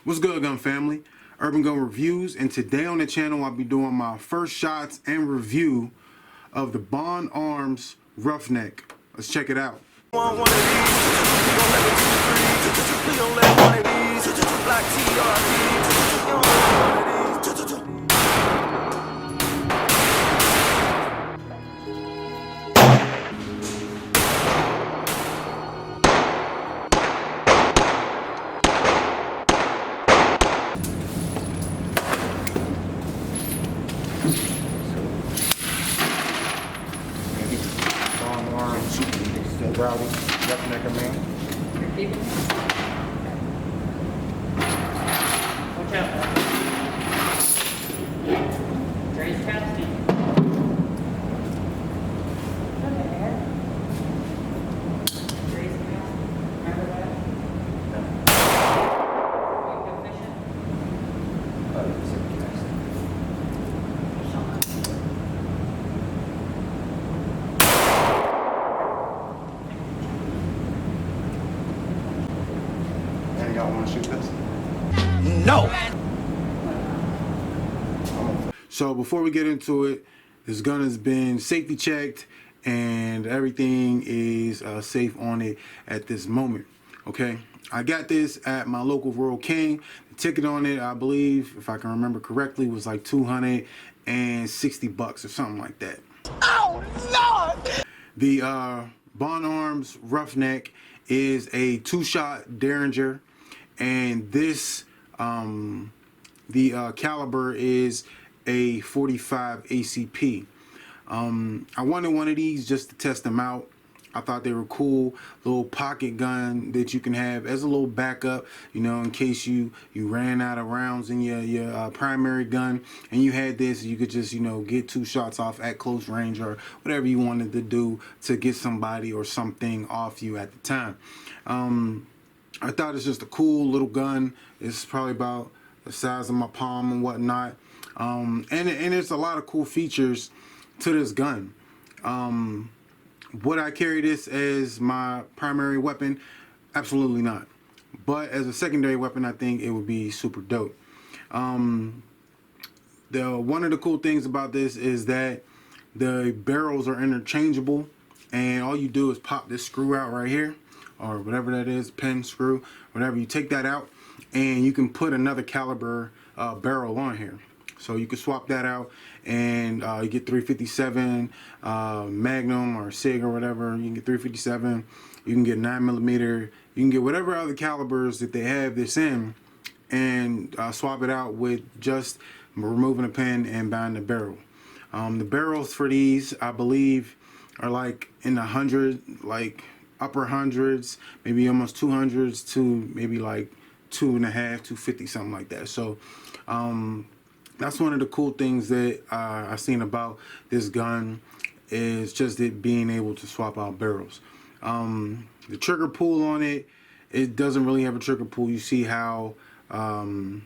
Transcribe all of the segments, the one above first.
What's good, gun family? Urban Gun Reviews, and today on the channel I'll be doing my first shots and review of the Bond Arms Roughneck. Let's check it out. Rowdy, Roughnecker man. You're keeping it? Watch out. Raise casting. Raise casting. Remember that? You go fishing? Y'all want to shoot this? No! So before we get into it, this gun has been safety checked and everything is safe on it at this moment. Okay, I got this at my local Rural King. The ticket on it, I believe, if I can remember correctly, was like $260 or something like that. Oh, Lord! The Bond Arms Roughneck is a 2-shot Derringer, and this the caliber is a 45 ACP. I wanted one of these just to test them out. I thought they were cool, little pocket gun that you can have as a little backup, you know, in case you ran out of rounds in your primary gun, and you had this, you could just, you know, get 2 shots off at close range or whatever you wanted to do to get somebody or something off you at the time. I thought it's just a cool little gun. It's probably about the size of my palm and whatnot, and it's a lot of cool features to this gun. Would I carry this as my primary weapon? Absolutely not. But as a secondary weapon, I think it would be super dope. One of the cool things about this is that the barrels are interchangeable, and all you do is pop this screw out right here, or whatever that is, pin, screw, whatever. You take that out, and you can put another caliber barrel on here. So you can swap that out, and you get 357 Magnum or Sig or whatever. You can get 357. You can get 9mm. You can get whatever other calibers that they have this in, and swap it out with just removing a pin and buying the barrel. The barrels for these, I believe, are like in the 100, like upper hundreds, maybe almost 200s to maybe like 2.5, 250, something like that. So that's one of the cool things that I've seen about this gun, is just it being able to swap out barrels. The trigger pull on it, it doesn't really have a trigger pull. You see how close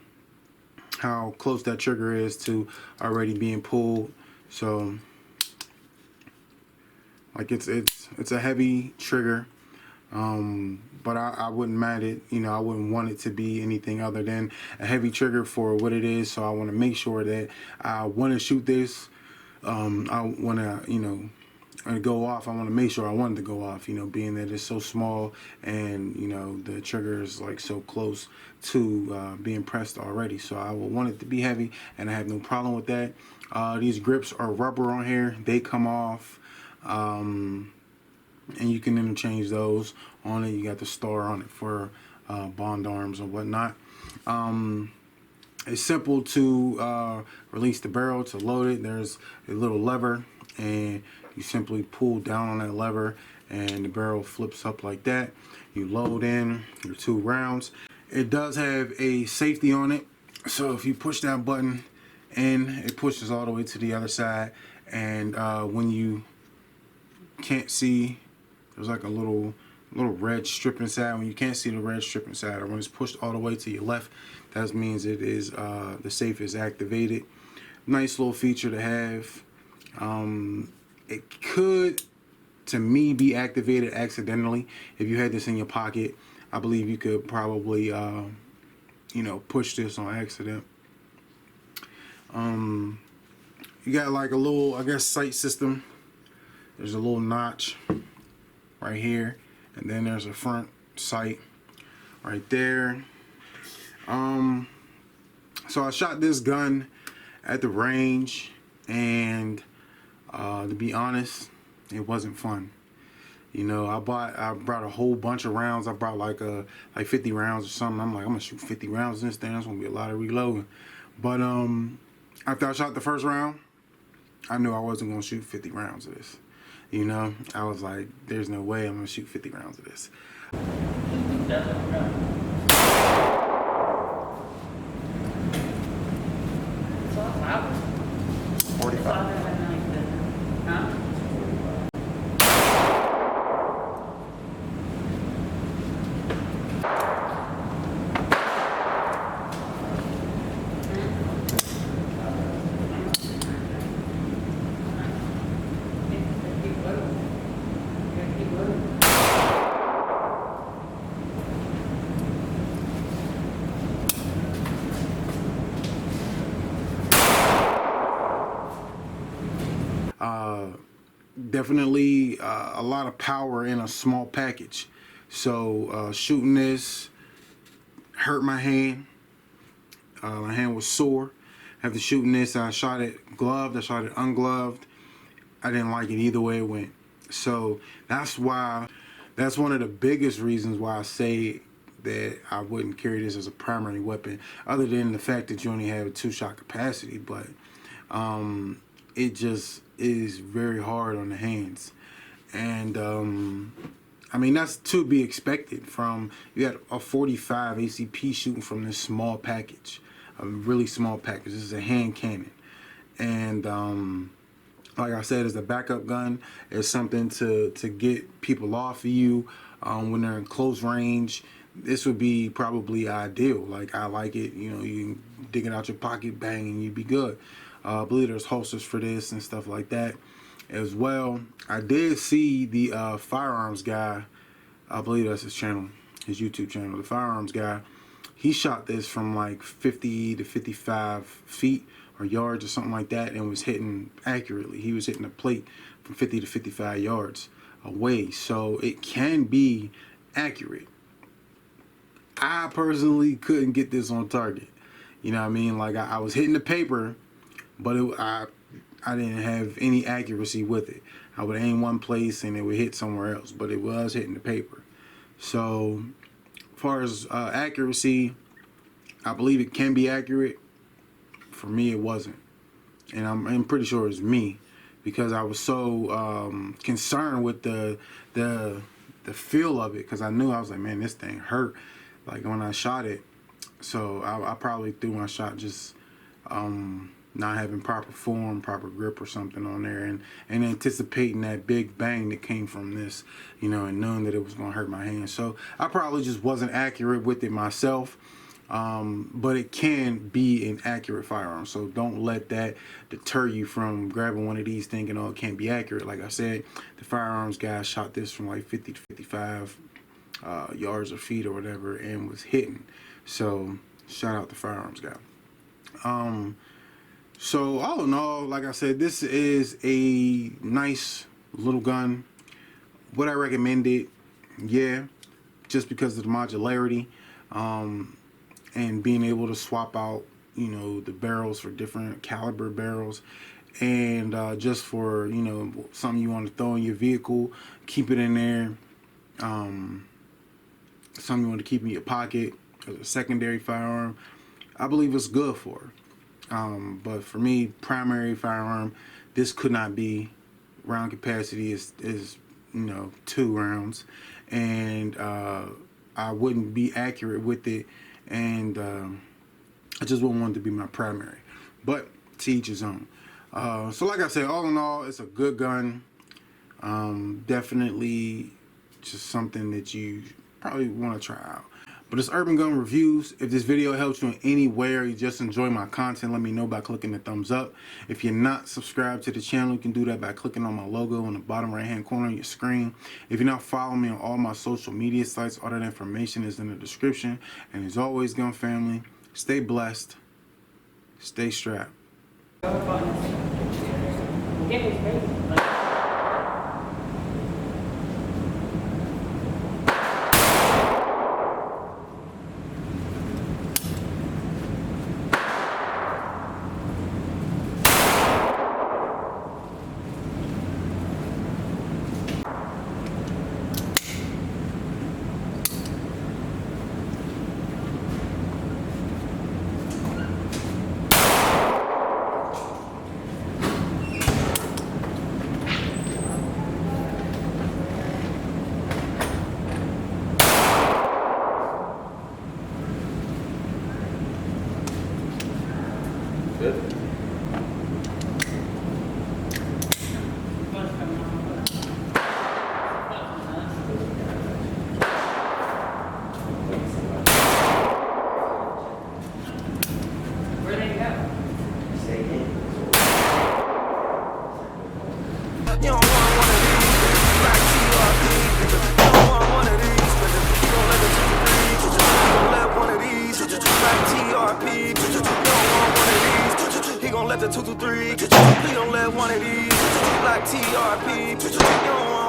that trigger is to already being pulled. So like it's a heavy trigger, but I wouldn't mind it, you know, I wouldn't want it to be anything other than a heavy trigger for what it is. So I want to make sure that I want to shoot this, I want to, you know, go off. I want to make sure I want it to go off, you know, being that it's so small and, you know, the trigger is like so close to being pressed already. So I will want it to be heavy, and I have no problem with that. These grips are rubber on here. They come off. And you can interchange those on it. You got the star on it for Bond Arms and whatnot. It's simple to release the barrel, to load it. There's a little lever, and you simply pull down on that lever, and the barrel flips up like that. You load in your 2 rounds. It does have a safety on it, so if you push that button in, it pushes all the way to the other side, and when you can't see, there's like a little red strip inside. When you can't see the red strip inside, or when it's pushed all the way to your left, that means it is the safe is activated. Nice little feature to have. It could, to me, be activated accidentally. If you had this in your pocket, I believe you could probably you know, push this on accident. You got like a little, I guess, sight system. There's a little notch right here, and then there's a front sight right there. So I shot this gun at the range, and to be honest, it wasn't fun. You know, I brought a whole bunch of rounds. I brought like 50 rounds or something. I'm like, I'm gonna shoot 50 rounds in this thing. That's gonna be a lot of reloading. But after I shot the first round, I knew I wasn't gonna shoot 50 rounds of this. You know, I was like, there's no way I'm gonna shoot 50 rounds of this. Definitely not. It's a lot louder. 45. It's louder than like the, huh? Definitely a lot of power in a small package. So shooting this hurt my hand. My hand was sore. After shooting this, I shot it gloved, I shot it ungloved. I didn't like it either way it went. So that's one of the biggest reasons why I say that I wouldn't carry this as a primary weapon, other than the fact that you only have a 2-shot capacity. But it just is very hard on the hands. And I mean, that's to be expected from, you got a 45 ACP shooting from this small package, a really small package. This is a hand cannon. And like I said, as a backup gun, it's something to get people off of you when they're in close range. This would be probably ideal. Like, I like it, you know, you can dig it out your pocket, bang, and you'd be good. I believe there's holsters for this and stuff like that as well. I did see the firearms guy, I believe that's his channel, his YouTube channel, the firearms guy. He shot this from like 50 to 55 feet or yards or something like that, and was hitting accurately. He was hitting a plate from 50 to 55 yards away, so it can be accurate. I personally couldn't get this on target. You know what I mean? Like, I was hitting the paper, but I didn't have any accuracy with it. I would aim one place and it would hit somewhere else, but it was hitting the paper. So as far as accuracy, I believe it can be accurate. For me, it wasn't. And I'm pretty sure it's me, because I was so concerned with the feel of it, because I knew, I was like, man, this thing hurt, like, when I shot it. So I probably threw my shot just not having proper form, proper grip or something on there, and anticipating that big bang that came from this, you know, and knowing that it was going to hurt my hand. So I probably just wasn't accurate with it myself, but it can be an accurate firearm. So don't let that deter you from grabbing one of these thinking, oh, it can't be accurate. Like I said, the firearms guy shot this from like 50 to 55 yards or feet or whatever, and was hitting. So shout out the firearms guy. So all in all, like I said, this is a nice little gun. Would I recommend it? Yeah, just because of the modularity, and being able to swap out, you know, the barrels for different caliber barrels, and just for, you know, something you want to throw in your vehicle, keep it in there. Something you want to keep in your pocket as a secondary firearm, I believe it's good for. But for me, primary firearm, this could not be. Round capacity is you know, 2 rounds, and I wouldn't be accurate with it, and I just wouldn't want it to be my primary. But to each his own. So like I said, all in all, it's a good gun. Definitely just something that you probably want to try out. But it's Urban Gun Reviews. If this video helps you in any way or you just enjoy my content, let me know by clicking the thumbs up. If you're not subscribed to the channel, you can do that by clicking on my logo in the bottom right hand corner of your screen. If you're not following me on all my social media sites, all that information is in the description. And as always, gun family, stay blessed, stay strapped. Get his baby. Where they go? You don't want one of these, like TRP. You don't want one of these, but you gon' let the 2-3. You gon' let one of these, like TRP. You don't want one of these, he gon' let the 2-3. Please don't let one of these, like TRP. You don't want